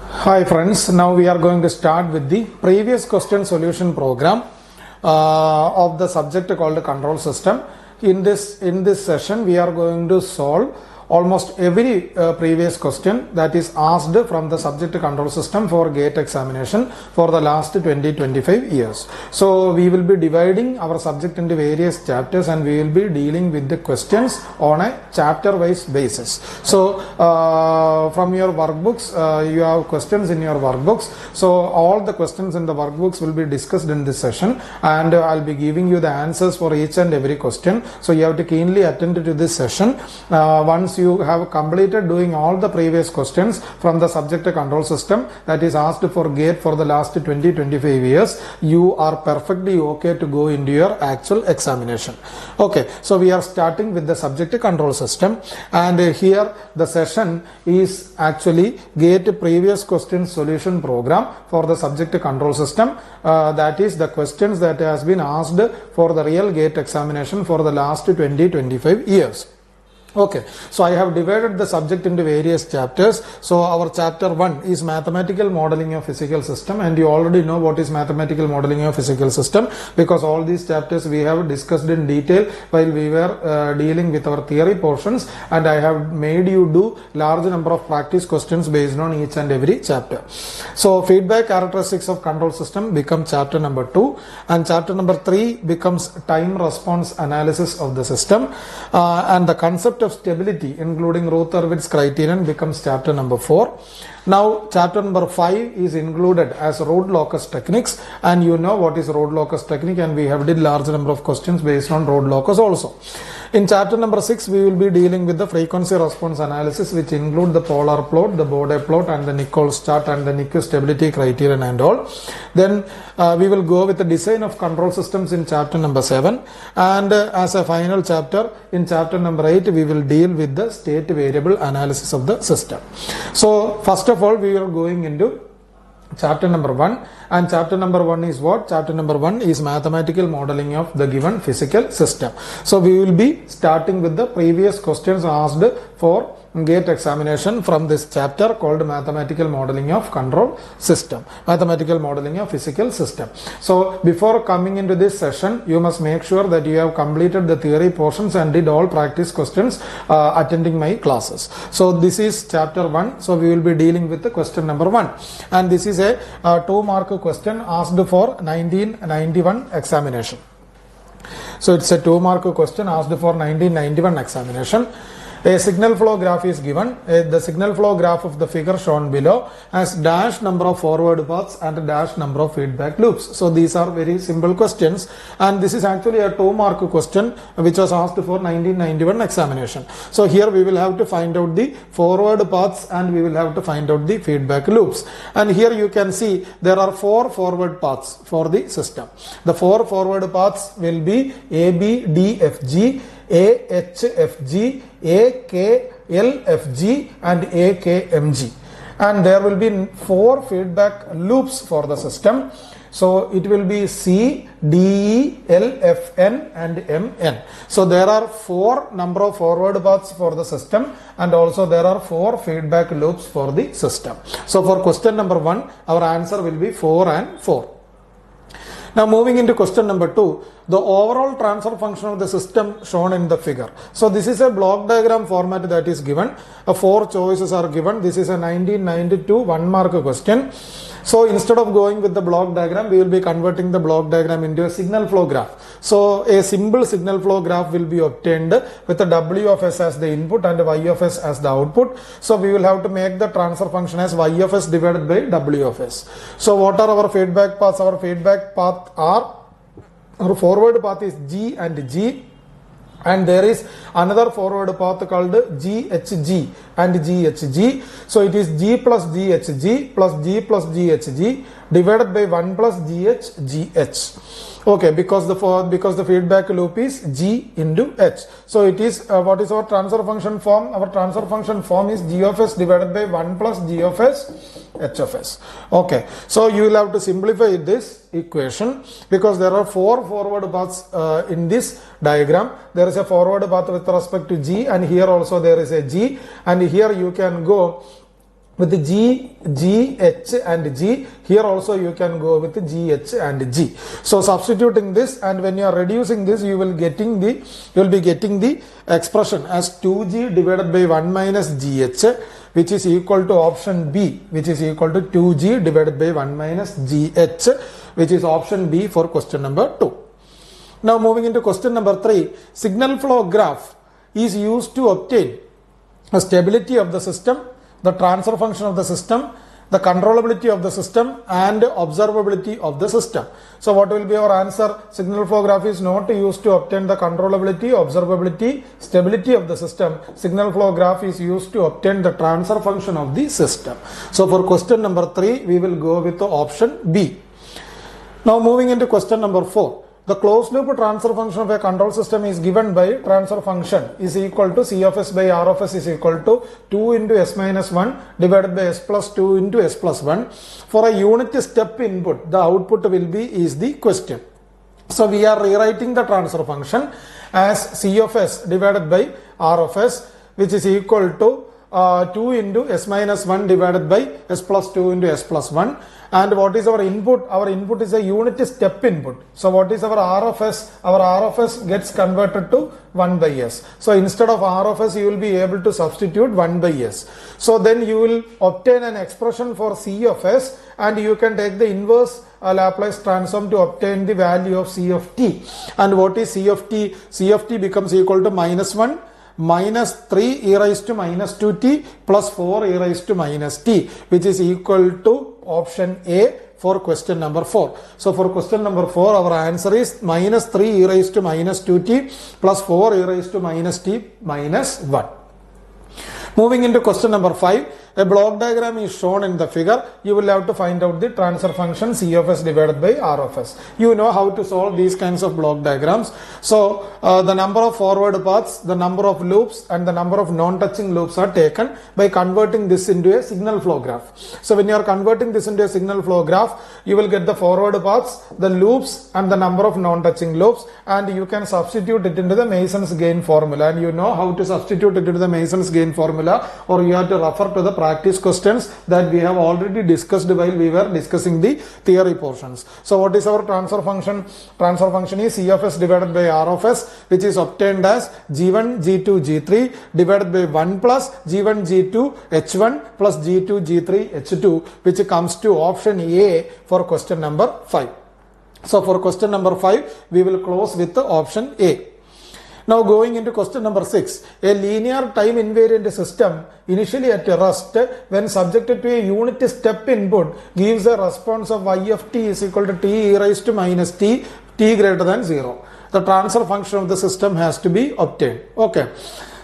Hi friends, now we are going to start with the previous question solution program of the subject called control system. In this session we are going to solve almost every previous question that is asked from the subject control system for GATE examination for the last 20-25 years. So we will be dividing our subject into various chapters and we will be dealing with the questions on a chapter wise basis. So from your workbooks, you have questions in your workbooks. So all the questions in the workbooks will be discussed in this session, and I'll be giving you the answers for each and every question. So you have to keenly attend to this session. Once you have completed doing all the previous questions from the subject control system that is asked for GATE for the last 20-25 years, you are perfectly okay to go into your actual examination. Okay, so we are starting with the subject control system, and here the session is actually GATE previous question solution program for the subject control system. That is the questions that has been asked for the real GATE examination for the last 20-25 years. Okay, so I have divided the subject into various chapters. So our chapter 1 is mathematical modeling of physical system, and you already know what is mathematical modeling of physical system because all these chapters we have discussed in detail while we were dealing with our theory portions, and I have made you do large number of practice questions based on each and every chapter. So feedback characteristics of control system become chapter number 2, and chapter number 3 becomes time response analysis of the system, and the concept of stability including Rutherford's criterion becomes chapter number 4. Now chapter number 5 is included as road locus techniques, and you know what is road locus technique, and we have did large number of questions based on road locus also. In chapter number 6 we will be dealing with the frequency response analysis, which include the polar plot, the Bode plot, and the Nichols chart, and the Nichols stability criterion and all. Then we will go with the design of control systems in chapter number 7, and as a final chapter in chapter number 8 we will deal with the state variable analysis of the system. So first of all we are going into chapter number 1, and chapter number 1 is what? Chapter number 1 is mathematical modeling of the given physical system. So we will be starting with the previous questions asked for GATE examination from this chapter called mathematical modeling of control system, mathematical modeling of physical system. So before coming into this session, you must make sure that you have completed the theory portions and did all practice questions attending my classes. So this is chapter 1. So we will be dealing with the question number 1, and this is a 2-mark question asked for 1991 examination. So it's a 2-mark question asked for 1991 examination. A signal flow graph is given. The signal flow graph of the figure shown below has dash number of forward paths and dash number of feedback loops. So these are very simple questions, and this is actually a 2-mark question which was asked for 1991 examination. So here we will have to find out the forward paths and we will have to find out the feedback loops. And here you can see there are 4 forward paths for the system. The 4 forward paths will be A, B, D, F, G, A, H, F, G, A, K, L, F, G, and A, K, M, G. And there will be 4 feedback loops for the system. So it will be C, D, E, L, F, N, and M, N. So there are 4 number of forward paths for the system, and also there are 4 feedback loops for the system. So for question number 1, our answer will be 4 and 4. Now moving into question number 2, the overall transfer function of the system shown in the figure. So this is a block diagram format that is given. 4 choices are given. This is a 1992 1-mark question. So instead of going with the block diagram, we will be converting the block diagram into a signal flow graph. So a simple signal flow graph will be obtained with the W of S as the input and Y of S as the output. So we will have to make the transfer function as Y of S divided by W of S. So what are our feedback paths? Our feedback path are, our forward path is G and G, and there is another forward path called GHG and GHG. So it is G plus GHG plus G plus GHG divided by 1 plus GH. Okay, because the feedback loop is G into H. So it is what is our transfer function form? Our transfer function form is G of S divided by 1 plus G of S H of S. Okay, so you will have to simplify this equation because there are 4 forward paths in this diagram. There is a forward path with respect to G, and here also there is a G, and here you can go with G, G, H and G. Here also you can go with G, H and G. So substituting this, and when you are reducing this, you will be getting the expression as 2G divided by 1 minus GH, which is equal to option B, which is equal to 2G divided by 1 minus GH, which is option B for question number 2. Now moving into question number 3, signal flow graph is used to obtain the stability of the system, the transfer function of the system, the controllability of the system and observability of the system. So what will be our answer? Signal flow graph is not used to obtain the controllability, observability, stability of the system. Signal flow graph is used to obtain the transfer function of the system. So for question number 3, we will go with the option B. Now moving into question number 4. The closed loop transfer function of a control system is given by transfer function is equal to C of S by R of S is equal to 2 into S minus 1 divided by S plus 2 into S plus 1. For a unit step input, the output will be is the question. So we are rewriting the transfer function as C of S divided by R of S, which is equal to 2 into S minus 1 divided by S plus 2 into S plus 1. And what is our input? Our input is a unit step input. So what is our R of S? Our R of S gets converted to 1 by S. So instead of R of S, you will be able to substitute 1 by S. So then you will obtain an expression for C of S, and you can take the inverse Laplace transform to obtain the value of C of t. And what is C of t? C of t becomes equal to minus 1 minus 3 e raised to minus 2t plus 4 e raised to minus t, which is equal to option A for question number 4. So for question number 4, our answer is minus 3 e raised to minus 2t plus 4 e raised to minus t minus 1. Moving into question number 5, a block diagram is shown in the figure. You will have to find out the transfer function C of S divided by R of S. You know how to solve these kinds of block diagrams. So the number of forward paths, the number of loops and the number of non-touching loops are taken by converting this into a signal flow graph. So when you are converting this into a signal flow graph, you will get the forward paths, the loops and the number of non-touching loops, and you can substitute it into the Mason's gain formula. And you know how to substitute it into the Mason's gain formula, or you have to refer to the practice questions that we have already discussed while we were discussing the theory portions. So what is our transfer function? Transfer function is C of S divided by R of S, which is obtained as G1 G2 G3 divided by 1 plus G1 G2 H1 plus G2 G3 H2, which comes to option A for question number 5. So for question number 5, we will close with the option A. Now going into question number 6, a linear time invariant system initially at rest when subjected to a unit step input gives a response of y of t is equal to t e raised to minus t greater than 0. The transfer function of the system has to be obtained. Okay.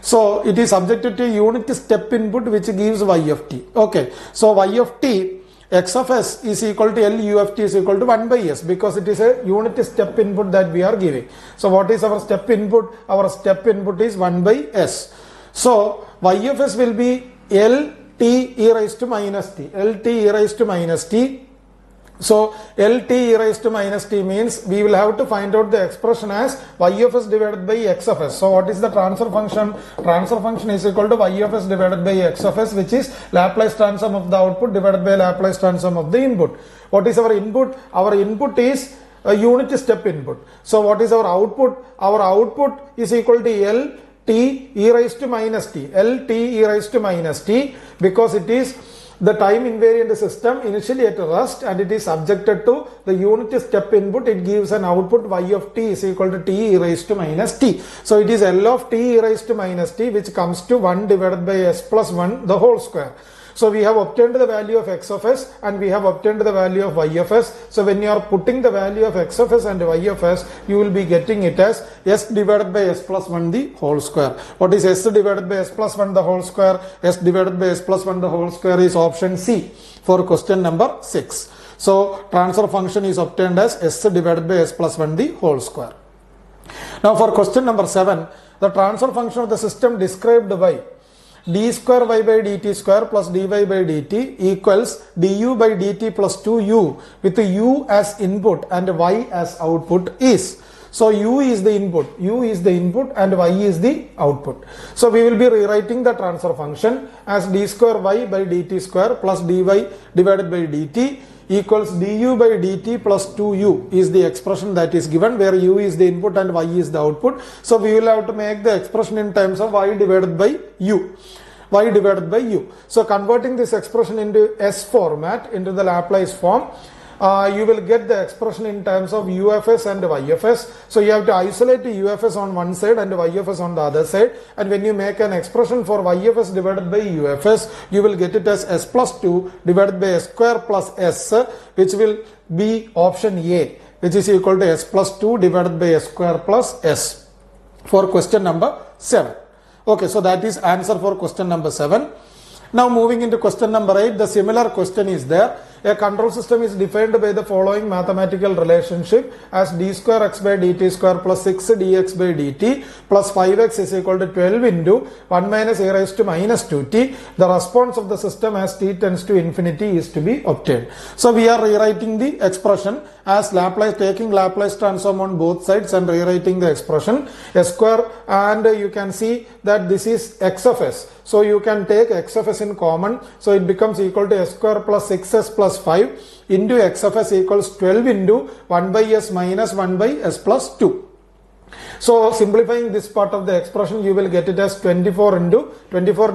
So it is subjected to a unit step input which gives y of t. Okay. So y of t, x of s is equal to L u of t is equal to 1 by s, because it is a unit step input that we are giving. So what is our step input? Our step input is 1 by s. So y of s will be L t e raised to minus t. L t e raised to minus t. So L t e raised to minus t means we will have to find out the expression as y of s divided by x of s. So what is the transfer function? Transfer function is equal to y of s divided by x of s, which is Laplace transform of the output divided by Laplace transform of the input. What is our input? Our input is a unit step input. So what is our output? Our output is equal to L t e raised to minus t. L t e raised to minus t, because it is the time invariant system initially at rest and it is subjected to the unit step input. It gives an output y of t is equal to t e raised to minus t. So it is L of t e raised to minus t, which comes to 1 divided by s plus 1 the whole square. So we have obtained the value of x of s and we have obtained the value of y of s. So when you are putting the value of x of s and y of s, you will be getting it as s divided by s plus 1 the whole square. What is s divided by s plus 1 the whole square? S divided by s plus 1 the whole square is option C for question number 6. So transfer function is obtained as s divided by s plus 1 the whole square. Now for question number 7, the transfer function of the system described by d square y by dt square plus dy by dt equals du by dt plus 2u with u as input and y as output is. So u is the input and y is the output. So we will be rewriting the transfer function as d square y by dt square plus dy divided by dt equals du by dt plus 2u is the expression that is given, where u is the input and y is the output. So we will have to make the expression in terms of y divided by u. So converting this expression into S format, into the Laplace form, you will get the expression in terms of UFS and YFS. So you have to isolate the UFS on one side and YFS on the other side, and when you make an expression for YFS divided by UFS, you will get it as S plus 2 divided by S square plus S, which will be option A, which is equal to S plus 2 divided by S square plus S for question number 7. Okay, so that is answer for question number 7. Now moving into question number 8, the similar question is there. A control system is defined by the following mathematical relationship as d square x by dt square plus 6 dx by dt plus 5x is equal to 12 into 1 minus a raised to minus 2t. The response of the system as t tends to infinity is to be obtained. So we are rewriting the expression as Laplace, taking Laplace transform on both sides and rewriting the expression s square, and you can see that this is x of s. So you can take x of s in common, so it becomes equal to s square plus 6s plus 5 into x of s equals 12 into 1 by s minus 1 by s plus 2. So simplifying this part of the expression, you will get it as 24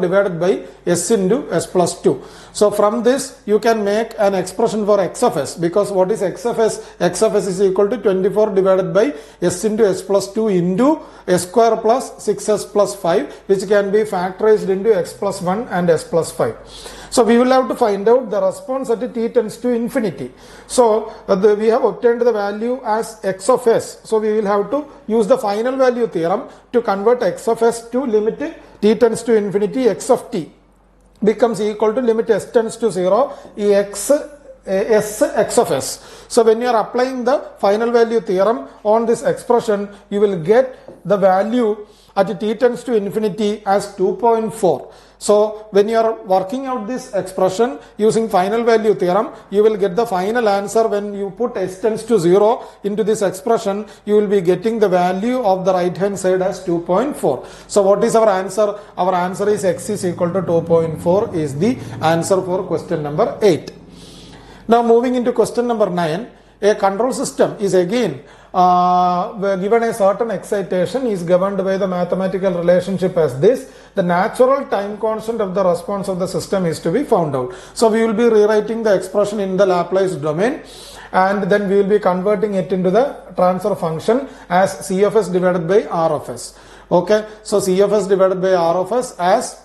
divided by s into s plus 2. So from this you can make an expression for x of s, because what is x of s? X of s is equal to 24 divided by s into s plus 2 into s square plus 6s plus 5, which can be factorized into x plus 1 and s plus 5. So we will have to find out the response at t tends to infinity. So we have obtained the value as x of s. So we will have to use the final value theorem to convert x of s to limit t tends to infinity. X of t becomes equal to limit s tends to 0 x of s. So when you are applying the final value theorem on this expression, you will get the value at t tends to infinity as 2.4. So when you are working out this expression using final value theorem, you will get the final answer. When you put s tends to 0 into this expression, you will be getting the value of the right hand side as 2.4. So what is our answer? Our answer is x is equal to 2.4 is the answer for question number 8. Now moving into question number 9, a control system is again given a certain excitation, is governed by the mathematical relationship as this. The natural time constant of the response of the system is to be found out. So we will be rewriting the expression in the Laplace domain, and then we will be converting it into the transfer function as C of s divided by R of s. Okay, so C of s divided by R of s as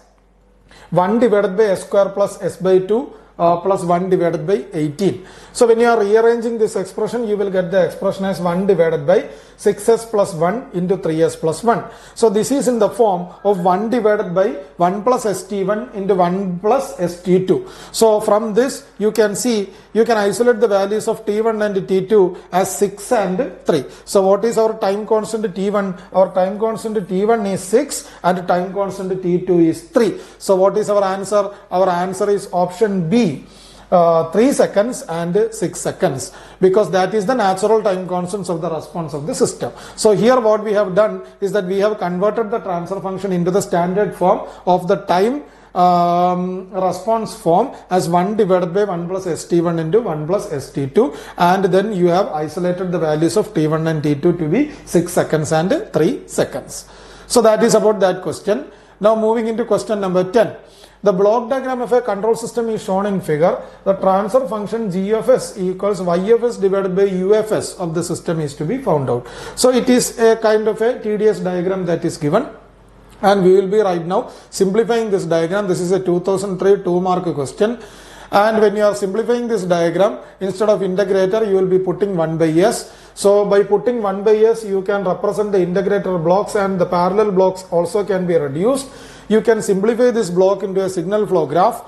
1 divided by s square plus s by 2 plus 1 divided by 18. So when you are rearranging this expression, you will get the expression as 1 divided by 6s plus 1 into 3s plus 1. So this is in the form of 1 divided by 1 plus st1 into 1 plus st2. So from this you can see, you can isolate the values of t1 and t2 as 6 and 3. So what is our time constant t1? Our time constant t1 is 6 and time constant t2 is 3. So what is our answer? Our answer is option B. 3 seconds and 6 seconds, because that is the natural time constants of the response of the system. So here what we have done is that we have converted the transfer function into the standard form of the time response form as 1 divided by 1 plus st1 into 1 plus st2, and then you have isolated the values of t1 and t2 to be 6 seconds and 3 seconds. So that is about that question. Now moving into question number 10. The block diagram of a control system is shown in figure. The transfer function g of s equals y of s divided by u of s of the system is to be found out. So it is a kind of a tedious diagram that is given, and we will be right now simplifying this diagram. This is a 2003 2-mark question, and when you are simplifying this diagram, instead of integrator you will be putting 1 by s. So by putting 1 by s, you can represent the integrator blocks, and the parallel blocks also can be reduced. You can simplify this block into a signal flow graph.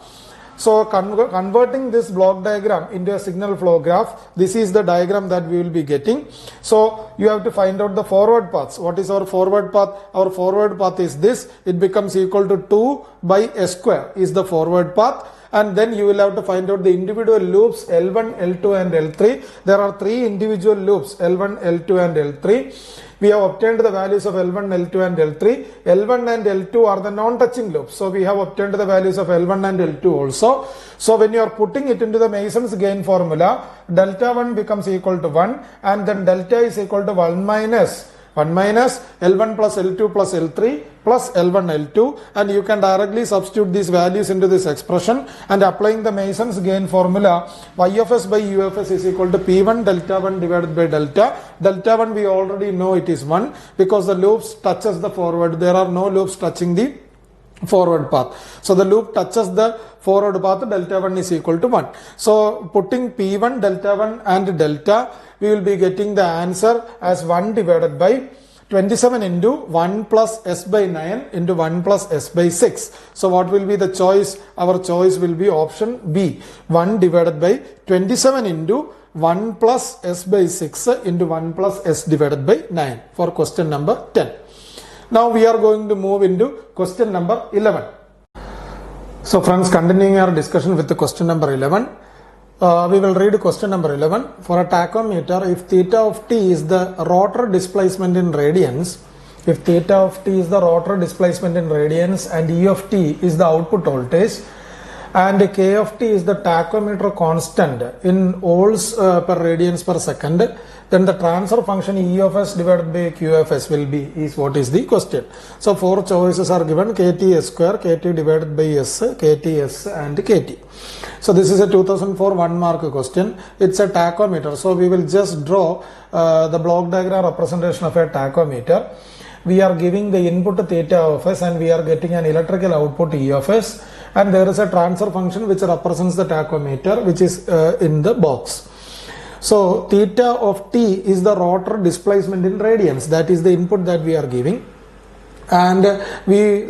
So converting this block diagram into a signal flow graph, this is the diagram that we will be getting. So you have to find out the forward paths. What is our forward path? Our forward path is this. It becomes equal to 2 by s square is the forward path. and then you will have to find out the individual loops L1, L2 and L3. There are 3 individual loops L1, L2 and L3. We have obtained the values of L1, L2 and L3. L1 and L2 are the non-touching loops. So we have obtained the values of L1 and L2 also. So when you are putting it into the Mason's gain formula, delta 1 becomes equal to 1, and then delta is equal to 1 minus L1 plus L2 plus L3 plus L1 L2, and you can directly substitute these values into this expression, and applying the Mason's gain formula, y of s by u of s is equal to P1 delta 1 divided by delta. Delta 1 we already know it is 1 because the loops touches the forward. There are no loops touching the forward path. So the loop touches the forward path, delta 1 is equal to 1. So putting P1, delta 1 and delta, we will be getting the answer as 1 divided by 27 into 1 plus s by 9 into 1 plus s by 6. So what will be the choice? Our choice will be option B, 1 divided by 27 into 1 plus s by 6 into 1 plus s divided by 9 for question number 10. Now we are going to move into question number 11. So friends, continuing our discussion with the question number 11, we will read question number 11. For a tachometer, if theta of t is the rotor displacement in radians, if theta of t is the rotor displacement in radians and E of t is the output voltage, and K of t is the tachometer constant in volts per radians per second, then the transfer function E of s divided by Q of s will be, is what is the question. So 4 choices are given: KT s square, KT divided by s, KT s and KT. So this is a 2004 1 mark question. It's a tachometer. So we will just draw the block diagram representation of a tachometer. We are giving the input theta of s and we are getting an electrical output E of s, and there is a transfer function which represents the tachometer, which is in the box. So theta of t is the rotor displacement in radians. That is the input that we are giving. And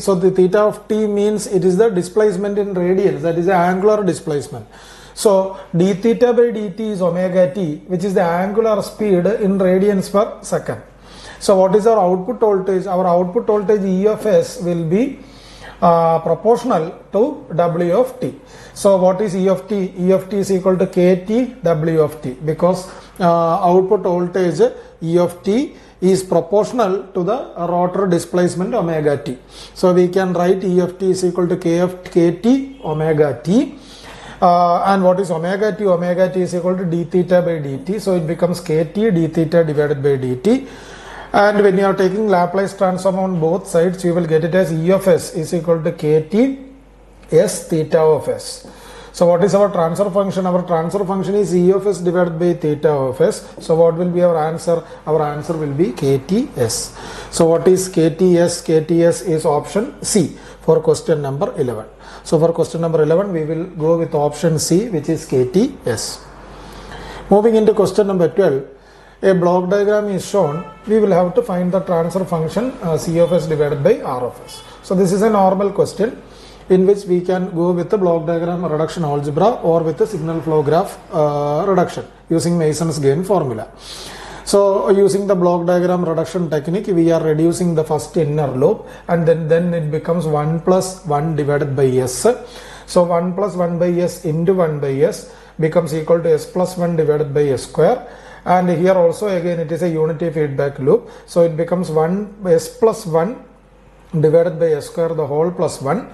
so the theta of t means it is the displacement in radians, that is the angular displacement. So d theta by dt is omega t, which is the angular speed in radians per second. So what is our output voltage? Our output voltage E of s will be proportional to W of t. So what is E of t? E of t is equal to KT W of t, because output voltage E of t is proportional to the rotor displacement omega t. So we can write E of t is equal to K of KT omega t. And what is omega t? Omega t is equal to d theta by dt. So it becomes KT d theta divided by dt. And when you are taking Laplace transform on both sides, you will get it as E of s is equal to KT s theta of s. So what is our transfer function? Our transfer function is E of s divided by theta of s. So what will be our answer? Our answer will be KTS. So what is KTS? KTS is option C for question number 11. So for question number 11, we will go with option C, which is KTS. Moving into question number 12, a block diagram is shown. We will have to find the transfer function C of s divided by R of s. So this is a normal question in which we can go with the block diagram reduction algebra or with the signal flow graph reduction using Mason's gain formula. So using the block diagram reduction technique, we are reducing the first inner loop, and then it becomes 1 plus 1 divided by s. So 1 plus 1 by s into 1 by s becomes equal to s plus 1 divided by s square. And here also again it is a unity feedback loop. So it becomes 1 s plus 1 divided by s square the whole plus 1,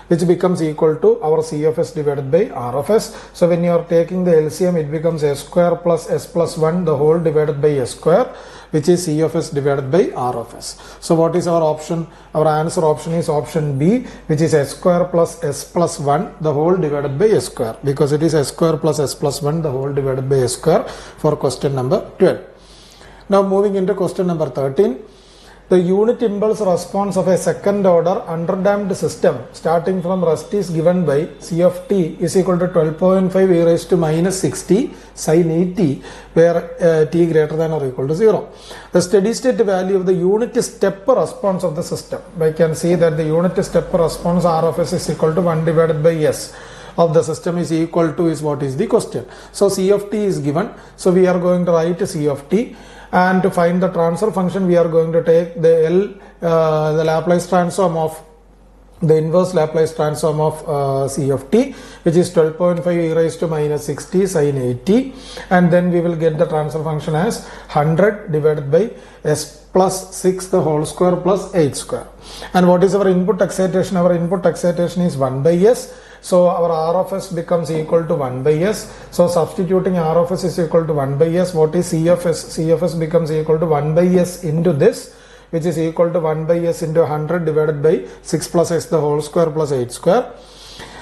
which becomes equal to our C of s divided by R of s. So when you are taking the LCM, it becomes s square plus s plus 1 the whole divided by s square, which is C of s divided by R of s. So what is our option? Our answer option is option B, which is s square plus s plus 1 the whole divided by s square, because it is s square plus s plus 1 the whole divided by s square for question number 12. Now moving into question number 13. The unit impulse response of a second order underdamped system starting from rest is given by C of t is equal to 12.5 e raised to minus 60 sin et, where t greater than or equal to 0. The steady state value of the unit step response of the system. I can see that the unit step response R of s is equal to 1 divided by s of the system is equal to is what is the question. So C of t is given. So we are going to write C of t. And to find the transfer function, we are going to take the the Laplace transform of the inverse Laplace transform of C of t, which is 12.5 e raised to minus 60 sin 80, and then we will get the transfer function as 100 divided by s plus 6 the whole square plus 8 square. And what is our input excitation? Our input excitation is 1 by s. So our R of s becomes equal to 1 by s. So substituting R of s is equal to 1 by s. What is C of s? C of s becomes equal to 1 by s into this, which is equal to 1 by s into 100 divided by 6 plus s the whole square plus 8 square.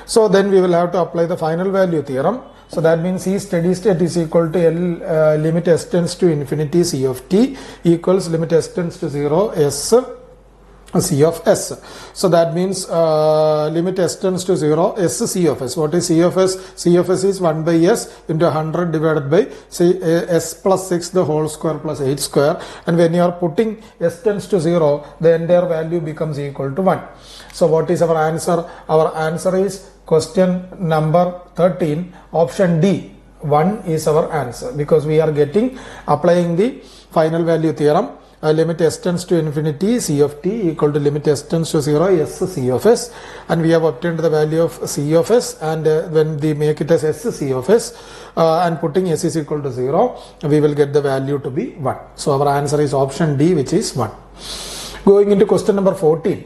So then we will have to apply the final value theorem. So that means C steady state is equal to L limit s tends to infinity C of t equals limit s tends to 0 s C of s. So that means limit s tends to 0 s C of s. What is C of s? C of s is 1 by s into 100 divided by s plus 6 the whole square plus 8 square. And when you are putting s tends to 0, the entire value becomes equal to 1. So what is our answer? Our answer is question number 13, option D. 1 is our answer, because we are applying the final value theorem. Limit s tends to infinity C of t equal to limit s tends to 0 s C of s, and we have obtained the value of C of s, and when we make it as s C of s and putting s is equal to 0, we will get the value to be 1. So our answer is option D, which is 1. Going into question number 14.